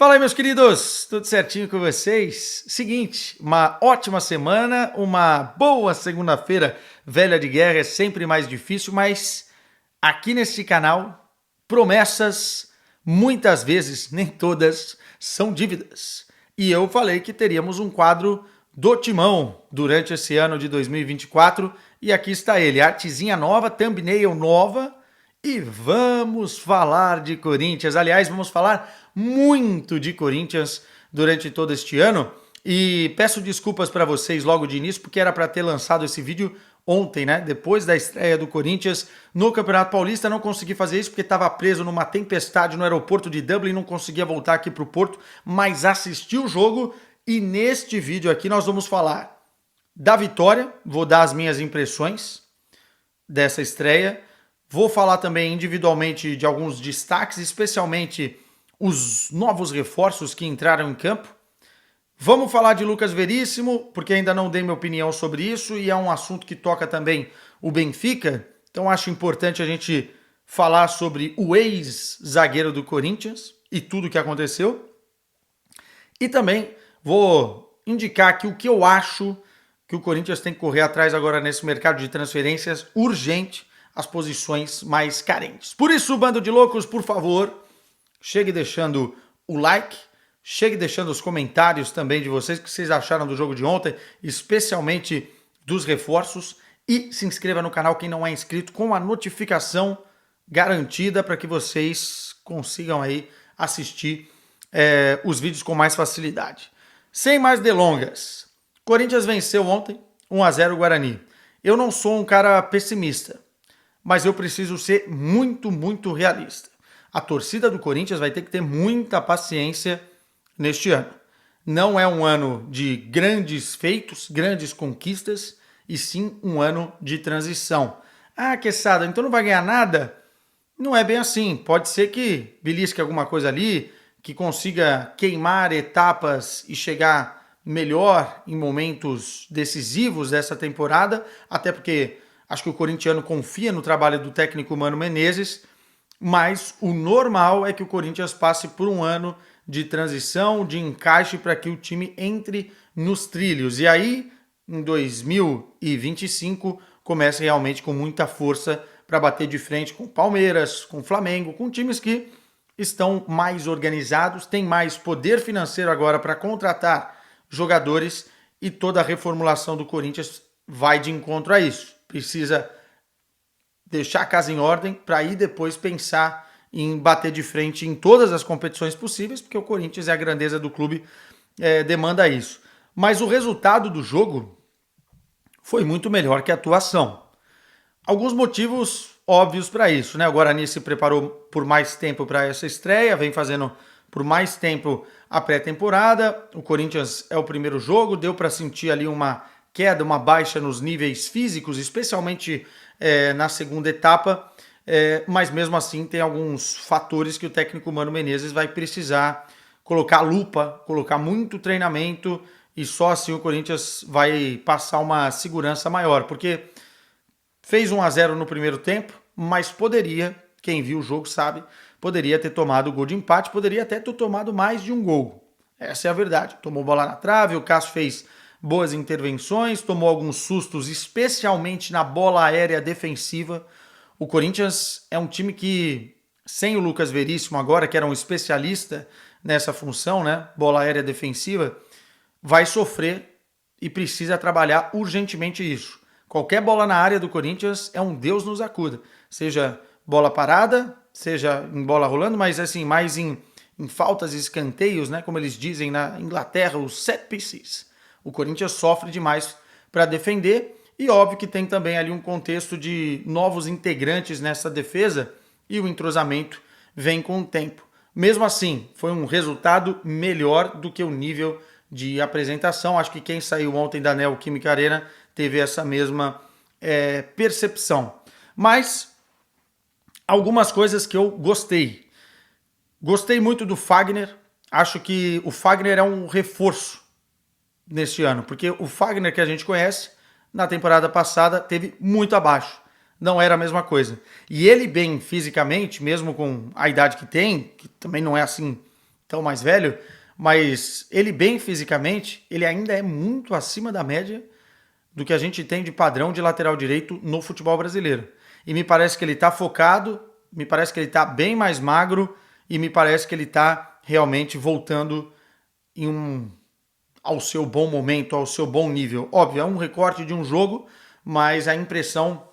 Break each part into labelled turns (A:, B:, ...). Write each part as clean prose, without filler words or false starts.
A: Fala aí, meus queridos, tudo certinho com vocês? Seguinte, uma ótima semana, uma boa segunda-feira, velha de guerra, é sempre mais difícil, mas aqui neste canal, promessas, muitas vezes, nem todas, são dívidas. E eu falei que teríamos um quadro do Timão durante esse ano de 2024, e aqui está ele, artezinha nova, thumbnail nova, e vamos falar de Corinthians. Aliás, vamos falar muito de Corinthians durante todo este ano. E peço desculpas para vocês logo de início, porque era para ter lançado esse vídeo ontem, né? Depois da estreia do Corinthians no Campeonato Paulista. Não consegui fazer isso porque estava preso numa tempestade no aeroporto de Dublin, não conseguia voltar aqui para o Porto, mas assisti o jogo e neste vídeo aqui nós vamos falar da vitória, vou dar as minhas impressões dessa estreia. Vou falar também individualmente de alguns destaques, especialmente os novos reforços que entraram em campo. Vamos falar de Lucas Veríssimo, porque ainda não dei minha opinião sobre isso e é um assunto que toca também o Benfica. Então acho importante a gente falar sobre o ex-zagueiro do Corinthians e tudo o que aconteceu. E também vou indicar aqui o que eu acho que o Corinthians tem que correr atrás agora nesse mercado de transferências urgente, as posições mais carentes. Por isso, bando de loucos, por favor, chegue deixando o like, chegue deixando os comentários também de vocês, o que vocês acharam do jogo de ontem, especialmente dos reforços, e se inscreva no canal quem não é inscrito, com a notificação garantida para que vocês consigam aí assistir os vídeos com mais facilidade. Sem mais delongas, Corinthians venceu ontem 1-0 o Guarani. Eu não sou um cara pessimista, mas eu preciso ser muito realista. A torcida do Corinthians vai ter que ter muita paciência neste ano. Não é um ano de grandes feitos, grandes conquistas, e sim um ano de transição. Ah, Quesada, então não vai ganhar nada? Não é bem assim. Pode ser que belisque alguma coisa ali, que consiga queimar etapas e chegar melhor em momentos decisivos dessa temporada, até porque acho que o corintiano confia no trabalho do técnico Mano Menezes, mas o normal é que o Corinthians passe por um ano de transição, de encaixe para que o time entre nos trilhos. E aí, em 2025, comece realmente com muita força para bater de frente com o Palmeiras, com o Flamengo, com times que estão mais organizados, têm mais poder financeiro agora para contratar jogadores e toda a reformulação do Corinthians vai de encontro a isso. Precisa deixar a casa em ordem para aí depois pensar em bater de frente em todas as competições possíveis, porque o Corinthians e a grandeza do clube demanda isso. Mas o resultado do jogo foi muito melhor que a atuação. Alguns motivos óbvios para isso, né? O Guarani se preparou por mais tempo para essa estreia, vem fazendo por mais tempo a pré-temporada. O Corinthians é o primeiro jogo, deu para sentir ali uma queda, uma baixa nos níveis físicos, especialmente na segunda etapa, mas mesmo assim tem alguns fatores que o técnico Mano Menezes vai precisar colocar lupa, colocar muito treinamento, e só assim o Corinthians vai passar uma segurança maior, porque fez 1-0 no primeiro tempo, mas poderia, quem viu o jogo sabe, poderia ter tomado o gol de empate, poderia até ter tomado mais de um gol. Essa é a verdade. Tomou bola na trave, o Cássio fez boas intervenções, tomou alguns sustos, especialmente na bola aérea defensiva. O Corinthians é um time que, sem o Lucas Veríssimo agora, que era um especialista nessa função, né, bola aérea defensiva, vai sofrer e precisa trabalhar urgentemente isso. Qualquer bola na área do Corinthians é um Deus nos acuda. Seja bola parada, seja em bola rolando, mas assim, mais em faltas e escanteios, né, como eles dizem na Inglaterra, os set pieces. O Corinthians sofre demais para defender e óbvio que tem também ali um contexto de novos integrantes nessa defesa e o entrosamento vem com o tempo. Mesmo assim, foi um resultado melhor do que o nível de apresentação. Acho que quem saiu ontem da Neoquímica Arena teve essa mesma percepção. Mas algumas coisas que eu gostei. Gostei muito do Fagner. Acho que o Fagner é um reforço neste ano, porque o Fagner que a gente conhece, na temporada passada, teve muito abaixo. Não era a mesma coisa. E ele bem fisicamente, mesmo com a idade que tem, que também não é assim tão mais velho, mas ele bem fisicamente, ele ainda é muito acima da média do que a gente tem de padrão de lateral direito no futebol brasileiro. E me parece que ele está focado, me parece que ele está bem mais magro e me parece que ele está realmente voltando ao seu bom momento, ao seu bom nível. Óbvio, é um recorte de um jogo, mas a impressão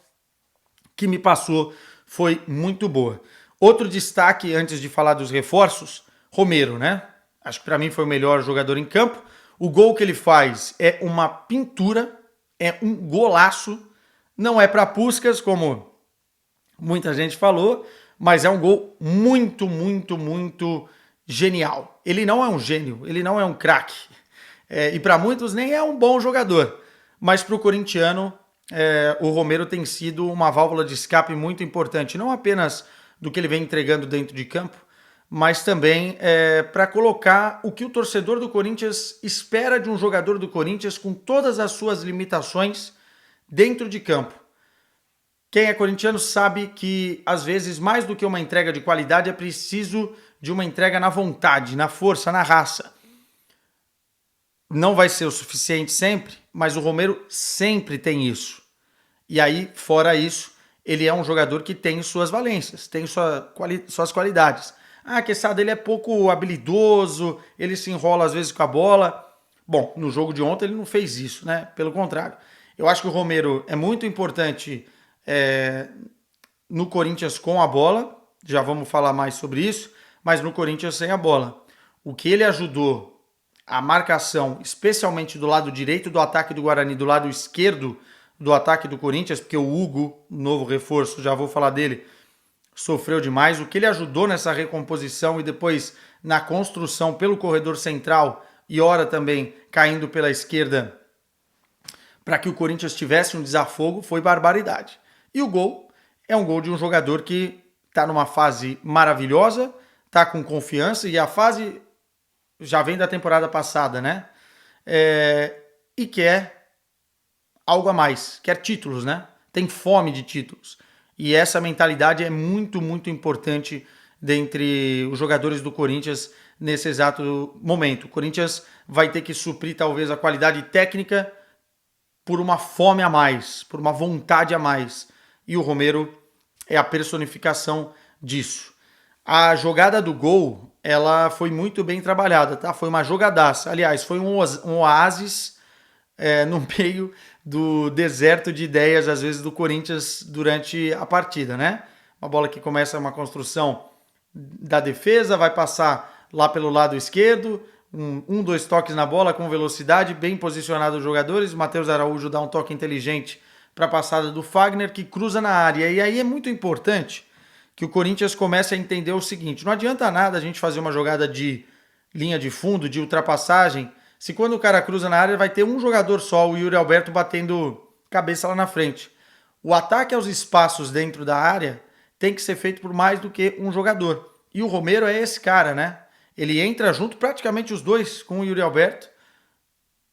A: que me passou foi muito boa. Outro destaque, antes de falar dos reforços, Romero, né? Acho que para mim foi o melhor jogador em campo. O gol que ele faz é uma pintura, é um golaço. Não é para Puskás, como muita gente falou, mas é um gol muito, muito, muito genial. Ele não é um gênio, ele não é um craque. E para muitos nem é um bom jogador. Mas para o corintiano, o Romero tem sido uma válvula de escape muito importante, não apenas do que ele vem entregando dentro de campo, mas também para colocar o que o torcedor do Corinthians espera de um jogador do Corinthians com todas as suas limitações dentro de campo. Quem é corintiano sabe que, às vezes, mais do que uma entrega de qualidade, é preciso de uma entrega na vontade, na força, na raça. Não vai ser o suficiente sempre, mas o Romero sempre tem isso. E aí, fora isso, ele é um jogador que tem suas valências, tem suas qualidades. A questão dele é pouco habilidoso, ele se enrola às vezes com a bola. Bom, no jogo de ontem ele não fez isso, né? Pelo contrário. Eu acho que o Romero é muito importante no Corinthians com a bola, já vamos falar mais sobre isso, mas no Corinthians sem a bola. O que ele ajudou a marcação, especialmente do lado direito do ataque do Guarani, do lado esquerdo do ataque do Corinthians, porque o Hugo, novo reforço, já vou falar dele, sofreu demais. O que ele ajudou nessa recomposição e depois na construção pelo corredor central e ora também caindo pela esquerda para que o Corinthians tivesse um desafogo foi barbaridade. E o gol é um gol de um jogador que está numa fase maravilhosa, está com confiança e a fase já vem da temporada passada, né? E quer algo a mais, quer títulos, né? Tem fome de títulos. E essa mentalidade é muito, muito importante dentre os jogadores do Corinthians nesse exato momento. O Corinthians vai ter que suprir talvez a qualidade técnica por uma fome a mais, por uma vontade a mais. E o Romero é a personificação disso. A jogada do gol, ela foi muito bem trabalhada, tá? Foi uma jogadaça. Aliás, foi um oásis no meio do deserto de ideias, às vezes, do Corinthians durante a partida, né? Uma bola que começa uma construção da defesa, vai passar lá pelo lado esquerdo, dois toques na bola com velocidade, bem posicionados os jogadores. O Matheus Araújo dá um toque inteligente para a passada do Fagner, que cruza na área. E aí é muito importante que o Corinthians comece a entender o seguinte: não adianta nada a gente fazer uma jogada de linha de fundo, de ultrapassagem, se quando o cara cruza na área vai ter um jogador só, o Yuri Alberto, batendo cabeça lá na frente. O ataque aos espaços dentro da área tem que ser feito por mais do que um jogador. E o Romero é esse cara, né? Ele entra junto, praticamente os dois, com o Yuri Alberto.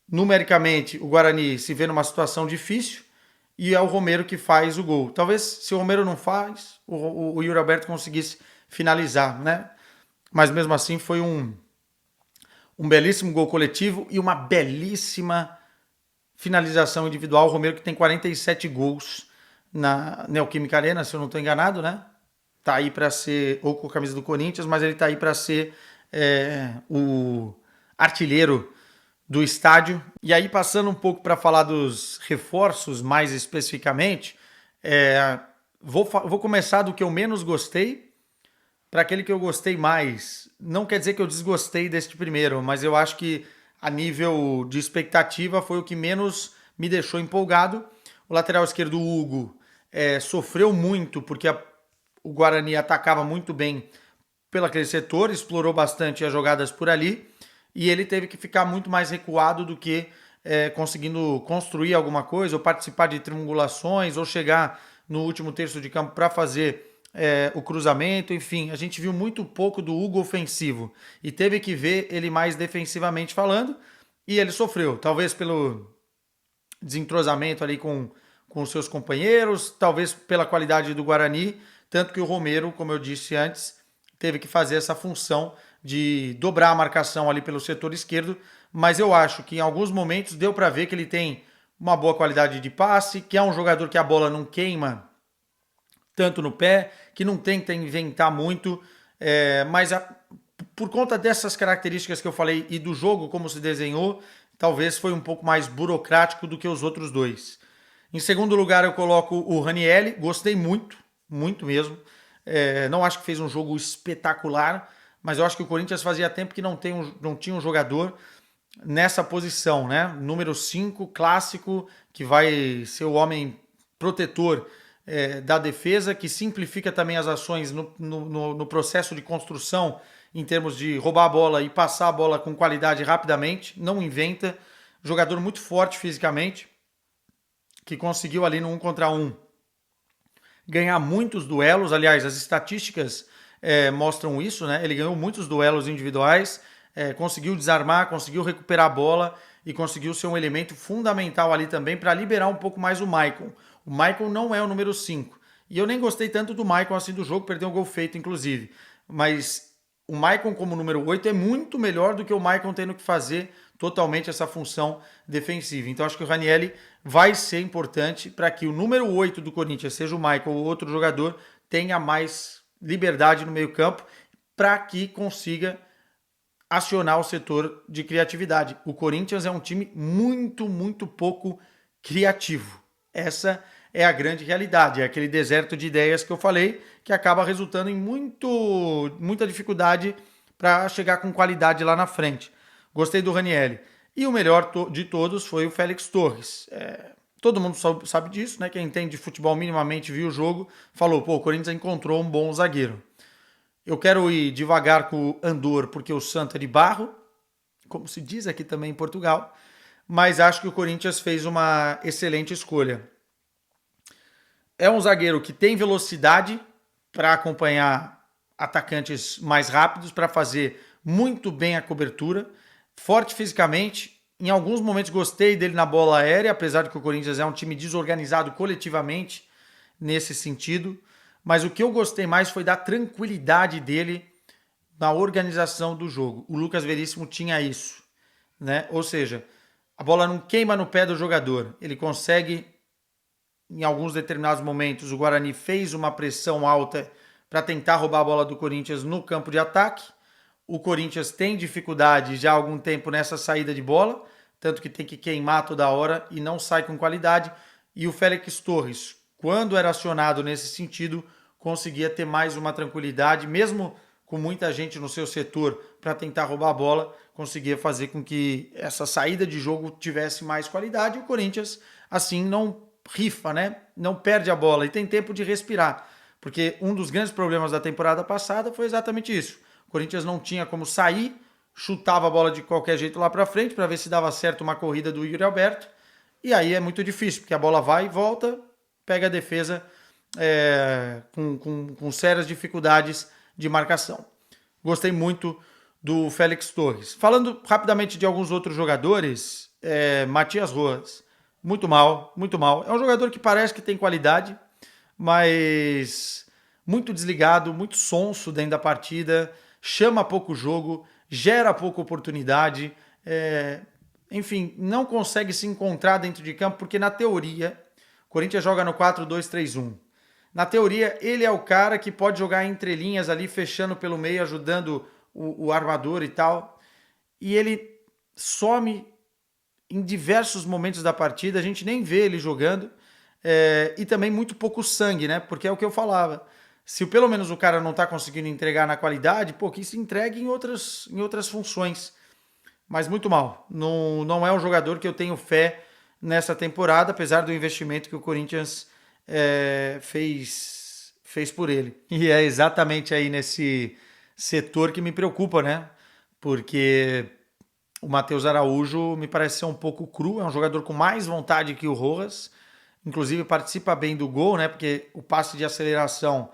A: Numericamente, o Guarani se vê numa situação difícil e é o Romero que faz o gol. Talvez, se o Romero não faz, o Yuri Alberto conseguisse finalizar, né? Mas mesmo assim foi um belíssimo gol coletivo e uma belíssima finalização individual. O Romero, que tem 47 gols na Neoquímica Arena, se eu não estou enganado, né? Tá aí para ser, ou com a camisa do Corinthians, mas ele tá aí para ser o artilheiro do estádio. E aí, passando um pouco para falar dos reforços mais especificamente, vou começar do que eu menos gostei para aquele que eu gostei mais. Não quer dizer que eu desgostei deste primeiro, mas eu acho que a nível de expectativa foi o que menos me deixou empolgado. O lateral esquerdo, o Hugo, sofreu muito porque o Guarani atacava muito bem pelo aquele setor, explorou bastante as jogadas por ali e ele teve que ficar muito mais recuado do que conseguindo construir alguma coisa ou participar de triangulações ou chegar no último terço de campo para fazer o cruzamento. Enfim, a gente viu muito pouco do Hugo ofensivo e teve que ver ele mais defensivamente falando e ele sofreu, talvez pelo desentrosamento ali com os seus companheiros, talvez pela qualidade do Guarani, tanto que o Romero, como eu disse antes, teve que fazer essa função de dobrar a marcação ali pelo setor esquerdo, mas eu acho que em alguns momentos deu para ver que ele tem uma boa qualidade de passe, que é um jogador que a bola não queima tanto no pé, que não tenta inventar muito, mas por conta dessas características que eu falei e do jogo como se desenhou, talvez foi um pouco mais burocrático do que os outros dois. Em segundo lugar, eu coloco o Ranieri, gostei muito, muito mesmo. Não acho que fez um jogo espetacular, mas eu acho que o Corinthians fazia tempo que não tinha um jogador nessa posição, né? Número 5, clássico, que vai ser o homem protetor da defesa, que simplifica também as ações no processo de construção, em termos de roubar a bola e passar a bola com qualidade rapidamente, não inventa. Jogador muito forte fisicamente, que conseguiu ali no 1 contra 1 ganhar muitos duelos. Aliás, as estatísticas mostram isso, né? Ele ganhou muitos duelos individuais, conseguiu desarmar, conseguiu recuperar a bola e conseguiu ser um elemento fundamental ali também para liberar um pouco mais o Maicon. O Maicon não é o número 5. E eu nem gostei tanto do Maicon assim do jogo, perdeu um gol feito, inclusive. Mas o Maicon como número 8 é muito melhor do que o Maicon tendo que fazer totalmente essa função defensiva. Então acho que o Ranieri vai ser importante para que o número 8 do Corinthians, seja o Maicon ou outro jogador, tenha mais liberdade no meio-campo para que consiga acionar o setor de criatividade. O Corinthians é um time muito, muito pouco criativo. Essa é a grande realidade, é aquele deserto de ideias que eu falei, que acaba resultando em muita dificuldade para chegar com qualidade lá na frente. Gostei do Ranieri. E o melhor de todos foi o Félix Torres. Todo mundo sabe disso, né? Quem entende de futebol minimamente viu o jogo, falou, pô, o Corinthians encontrou um bom zagueiro. Eu quero ir devagar com o Andor, porque o Santo é de barro, como se diz aqui também em Portugal, mas acho que o Corinthians fez uma excelente escolha. É um zagueiro que tem velocidade para acompanhar atacantes mais rápidos, para fazer muito bem a cobertura, forte fisicamente. Em alguns momentos gostei dele na bola aérea, apesar de que o Corinthians é um time desorganizado coletivamente nesse sentido. Mas o que eu gostei mais foi da tranquilidade dele na organização do jogo. O Lucas Veríssimo tinha isso, né? Ou seja, a bola não queima no pé do jogador. Ele consegue, em alguns determinados momentos, o Guarani fez uma pressão alta para tentar roubar a bola do Corinthians no campo de ataque. O Corinthians tem dificuldade já há algum tempo nessa saída de bola, tanto que tem que queimar toda hora e não sai com qualidade. E o Félix Torres, quando era acionado nesse sentido, conseguia ter mais uma tranquilidade, mesmo com muita gente no seu setor para tentar roubar a bola, conseguia fazer com que essa saída de jogo tivesse mais qualidade e o Corinthians, assim, não rifa, né? Não perde a bola e tem tempo de respirar. Porque um dos grandes problemas da temporada passada foi exatamente isso. O Corinthians não tinha como sair, chutava a bola de qualquer jeito lá para frente para ver se dava certo uma corrida do Yuri Alberto. E aí é muito difícil, porque a bola vai e volta, pega a defesa com sérias dificuldades de marcação. Gostei muito do Félix Torres. Falando rapidamente de alguns outros jogadores, Matias Rojas, muito mal, muito mal. É um jogador que parece que tem qualidade, mas muito desligado, muito sonso dentro da partida, chama pouco jogo, gera pouca oportunidade, enfim, não consegue se encontrar dentro de campo, porque na teoria, o Corinthians joga no 4-2-3-1. Na teoria, ele é o cara que pode jogar entre linhas ali, fechando pelo meio, ajudando o armador e tal. E ele some em diversos momentos da partida, a gente nem vê ele jogando. E também muito pouco sangue, né? Porque é o que eu falava. Se pelo menos o cara não tá conseguindo entregar na qualidade, pô, que se entregue em outras funções. Mas muito mal. Não é um jogador que eu tenho fé nessa temporada, apesar do investimento que o Corinthians fez por ele. E é exatamente aí nesse setor que me preocupa, né? Porque o Matheus Araújo me parece ser um pouco cru, é um jogador com mais vontade que o Rojas, inclusive participa bem do gol, né? Porque o passe de aceleração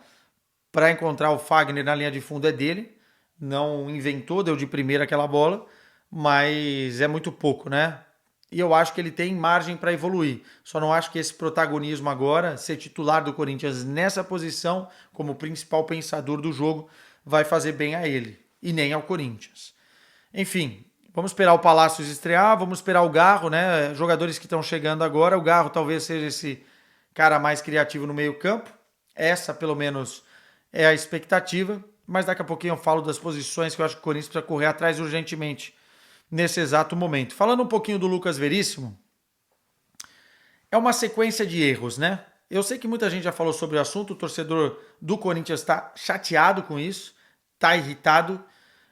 A: para encontrar o Fagner na linha de fundo é dele, não inventou, deu de primeira aquela bola, mas é muito pouco, né? E eu acho que ele tem margem para evoluir. Só não acho que esse protagonismo agora, ser titular do Corinthians nessa posição, como principal pensador do jogo, vai fazer bem a ele. e nem ao Corinthians. Enfim, vamos esperar o Palácios estrear, vamos esperar o Garro, né? Jogadores que estão chegando agora. O Garro talvez seja esse cara mais criativo no meio-campo. Essa, pelo menos, é a expectativa. Mas daqui a pouquinho eu falo das posições que eu acho que o Corinthians precisa correr atrás urgentemente nesse exato momento. Falando um pouquinho do Lucas Veríssimo, é uma sequência de erros, né? Eu sei que muita gente já falou sobre o assunto, o torcedor do Corinthians está chateado com isso, está irritado,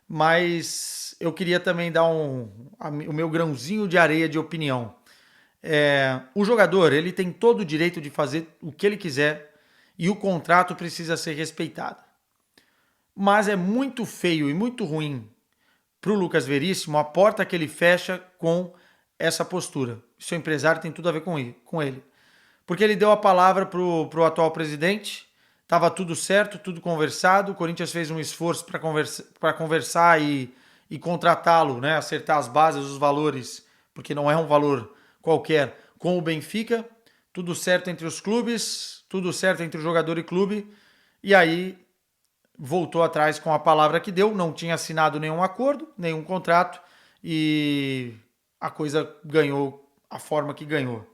A: mas eu queria também dar o meu grãozinho de areia de opinião. O jogador, ele tem todo o direito de fazer o que ele quiser e o contrato precisa ser respeitado. Mas é muito feio e muito ruim para o Lucas Veríssimo a porta que ele fecha com essa postura. O seu empresário tem tudo a ver com ele. Porque ele deu a palavra para o atual presidente, estava tudo certo, tudo conversado, o Corinthians fez um esforço para conversar e contratá-lo, né? Acertar as bases, os valores, porque não é um valor qualquer, com o Benfica, tudo certo entre os clubes, tudo certo entre o jogador e clube, e aí voltou atrás com a palavra que deu, não tinha assinado nenhum acordo, nenhum contrato, e a coisa ganhou a forma que ganhou.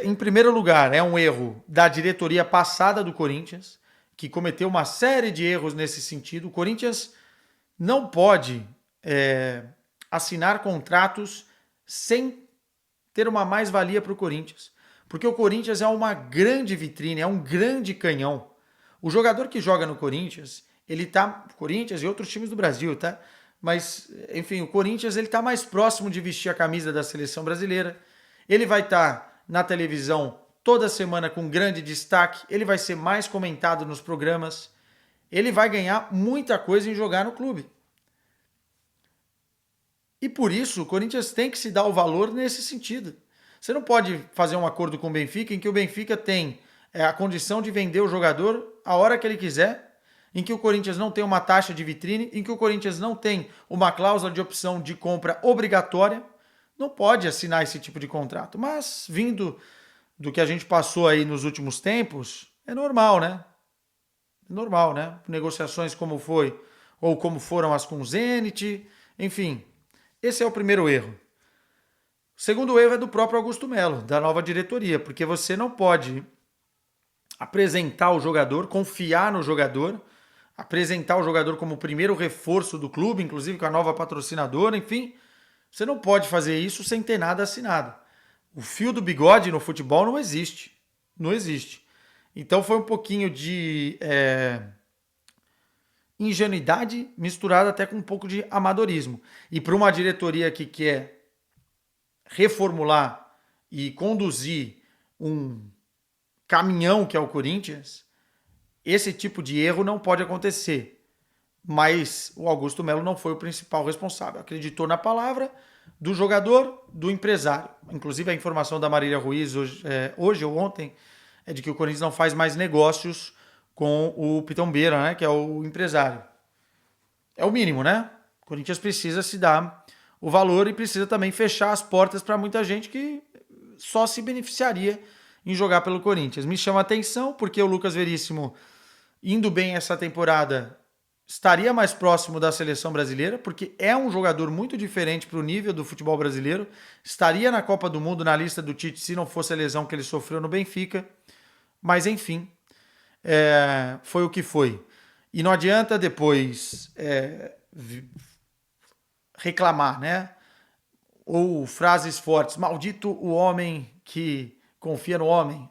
A: Em primeiro lugar, é um erro da diretoria passada do Corinthians, que cometeu uma série de erros nesse sentido. O Corinthians não pode assinar contratos sem ter uma mais-valia para o Corinthians, porque o Corinthians é uma grande vitrine, é um grande canhão. O jogador que joga no Corinthians, Corinthians e outros times do Brasil, tá? Mas, enfim, o Corinthians ele tá mais próximo de vestir a camisa da seleção brasileira. Ele vai estar na televisão toda semana com grande destaque. Ele vai ser mais comentado nos programas. Ele vai ganhar muita coisa em jogar no clube. E por isso o Corinthians tem que se dar o valor nesse sentido. Você não pode fazer um acordo com o Benfica em que o Benfica tem a condição de vender o jogador a hora que ele quiser, em que o Corinthians não tem uma taxa de vitrine, em que o Corinthians não tem uma cláusula de opção de compra obrigatória, não pode assinar esse tipo de contrato. Mas, vindo do que a gente passou aí nos últimos tempos, é normal, né? É normal, né? Negociações como foi, ou como foram as com o Zenit, enfim. Esse é o primeiro erro. O segundo erro é do próprio Augusto Melo, da nova diretoria, porque você não pode apresentar o jogador, confiar no jogador, apresentar o jogador como o primeiro reforço do clube, inclusive com a nova patrocinadora, enfim. Você não pode fazer isso sem ter nada assinado. O fio do bigode no futebol não existe. Não existe. Então foi um pouquinho de ingenuidade misturada até com um pouco de amadorismo. E para uma diretoria que quer reformular e conduzir um caminhão que é o Corinthians, esse tipo de erro não pode acontecer. Mas o Augusto Melo não foi o principal responsável. Acreditou na palavra do jogador, do empresário. Inclusive a informação da Marília Ruiz hoje ou ontem é de que o Corinthians não faz mais negócios com o Pitombeira, né, que é o empresário. É o mínimo, né? O Corinthians precisa se dar o valor e precisa também fechar as portas para muita gente que só se beneficiaria em jogar pelo Corinthians. Me chama a atenção porque o Lucas Veríssimo, indo bem essa temporada, estaria mais próximo da seleção brasileira, porque é um jogador muito diferente para o nível do futebol brasileiro. Estaria na Copa do Mundo, na lista do Tite, se não fosse a lesão que ele sofreu no Benfica. Mas, enfim, foi o que foi. E não adianta depois reclamar, né? Ou frases fortes. Maldito o homem que confia no homem.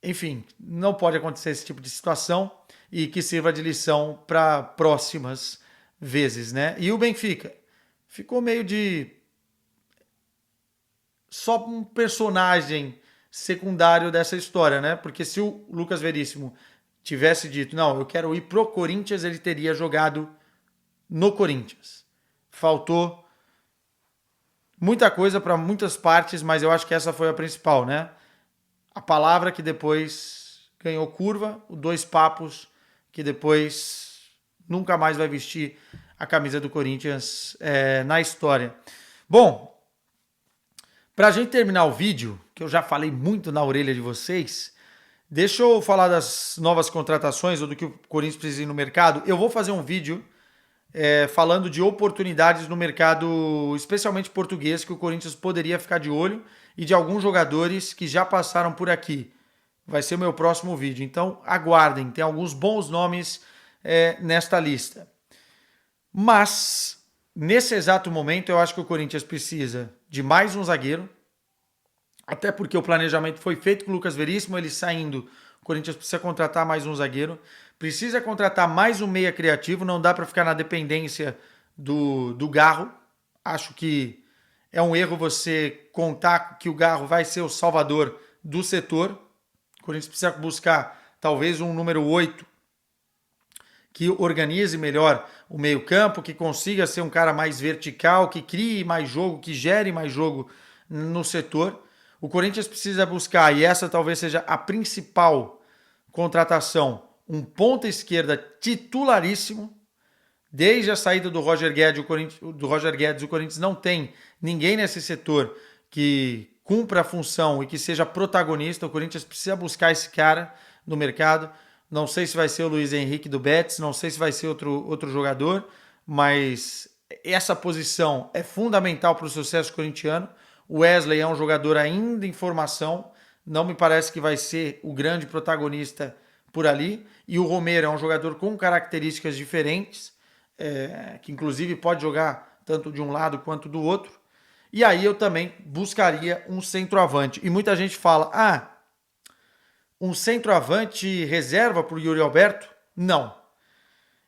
A: Enfim, não pode acontecer esse tipo de situação e que sirva de lição para próximas vezes, né? E o Benfica ficou meio de só um personagem secundário dessa história, né? Porque se o Lucas Veríssimo tivesse dito, não, eu quero ir pro Corinthians, ele teria jogado no Corinthians. Faltou muita coisa para muitas partes, mas eu acho que essa foi a principal, né? A palavra que depois ganhou curva, os dois papos que depois nunca mais vai vestir a camisa do Corinthians na história. Bom, para a gente terminar o vídeo, que eu já falei muito na orelha de vocês, Deixa eu falar das novas contratações ou do que o Corinthians precisa ir no mercado. Eu vou fazer um vídeo falando de oportunidades no mercado, especialmente português, que o Corinthians poderia ficar de olho e de alguns jogadores que já passaram por aqui. Vai ser o meu próximo vídeo. Então aguardem, tem alguns bons nomes nesta lista. Mas, nesse exato momento, eu acho que o Corinthians precisa de mais um zagueiro. Até porque o planejamento foi feito com o Lucas Veríssimo, ele saindo, o Corinthians precisa contratar mais um zagueiro. Precisa contratar mais um meia criativo, não dá para ficar na dependência do Garro. Acho que é um erro você contar que o Garro vai ser o salvador do setor. O Corinthians precisa buscar talvez um número 8 que organize melhor o meio-campo, que consiga ser um cara mais vertical, que crie mais jogo, que gere mais jogo no setor. O Corinthians precisa buscar, e essa talvez seja a principal contratação, um ponta esquerda titularíssimo. Desde a saída do Roger Guedes, o Corinthians não tem ninguém nesse setor que cumpra a função e que seja protagonista. O Corinthians precisa buscar esse cara no mercado. Não sei se vai ser o Luiz Henrique do Betis, não sei se vai ser outro jogador, mas essa posição é fundamental para o sucesso corintiano. O Wesley é um jogador ainda em formação, não me parece que vai ser o grande protagonista por ali. E o Romero é um jogador com características diferentes, que inclusive pode jogar tanto de um lado quanto do outro. E aí eu também buscaria um centroavante. E muita gente fala, um centroavante reserva para o Yuri Alberto? Não.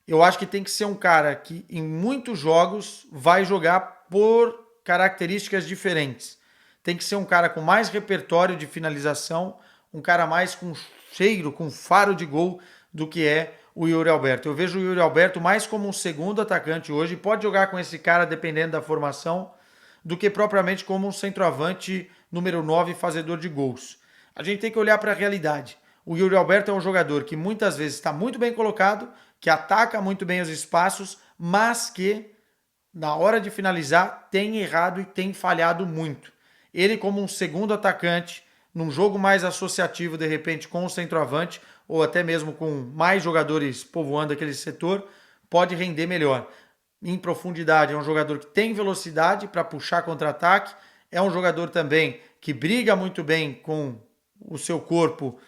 A: Eu acho que tem que ser um cara que em muitos jogos vai jogar por características diferentes. Tem que ser um cara com mais repertório de finalização, um cara mais com cheiro, com faro de gol do que é o Yuri Alberto. Eu vejo o Yuri Alberto mais como um segundo atacante hoje, pode jogar com esse cara dependendo da formação, do que propriamente como um centroavante número 9 fazedor de gols. A gente tem que olhar para a realidade. O Yuri Alberto é um jogador que muitas vezes está muito bem colocado, que ataca muito bem os espaços, mas que na hora de finalizar tem errado e tem falhado muito. Ele como um segundo atacante, num jogo mais associativo de repente com o centroavante, ou até mesmo com mais jogadores povoando aquele setor, pode render melhor. Em profundidade, é um jogador que tem velocidade para puxar contra-ataque, é um jogador também que briga muito bem com o seu corpo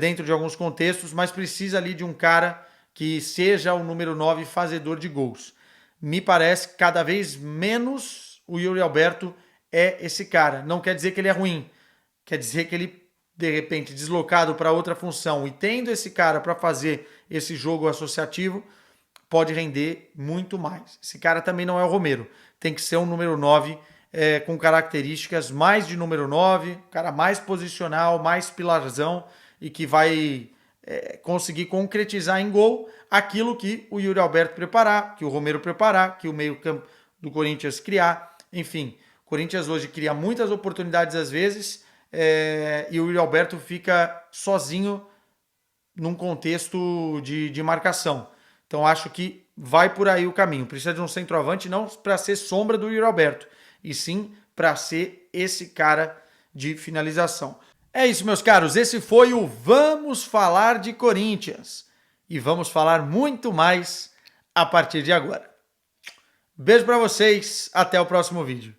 A: dentro de alguns contextos, mas precisa ali de um cara que seja o número 9 fazedor de gols. Me parece que cada vez menos o Yuri Alberto é esse cara. Não quer dizer que ele é ruim, quer dizer que ele, de repente, deslocado para outra função e tendo esse cara para fazer esse jogo associativo, pode render muito mais. Esse cara também não é o Romero. Tem que ser um número 9 com características mais de número 9, cara mais posicional, mais pilarzão e que vai conseguir concretizar em gol aquilo que o Yuri Alberto preparar, que o Romero preparar, que o meio-campo do Corinthians criar. Enfim, o Corinthians hoje cria muitas oportunidades às vezes e o Yuri Alberto fica sozinho num contexto de marcação. Então acho que vai por aí o caminho. Precisa de um centroavante não para ser sombra do Yuri Alberto, e sim para ser esse cara de finalização. É isso, meus caros. Esse foi o Vamos Falar de Corinthians. E vamos falar muito mais a partir de agora. Beijo para vocês. Até o próximo vídeo.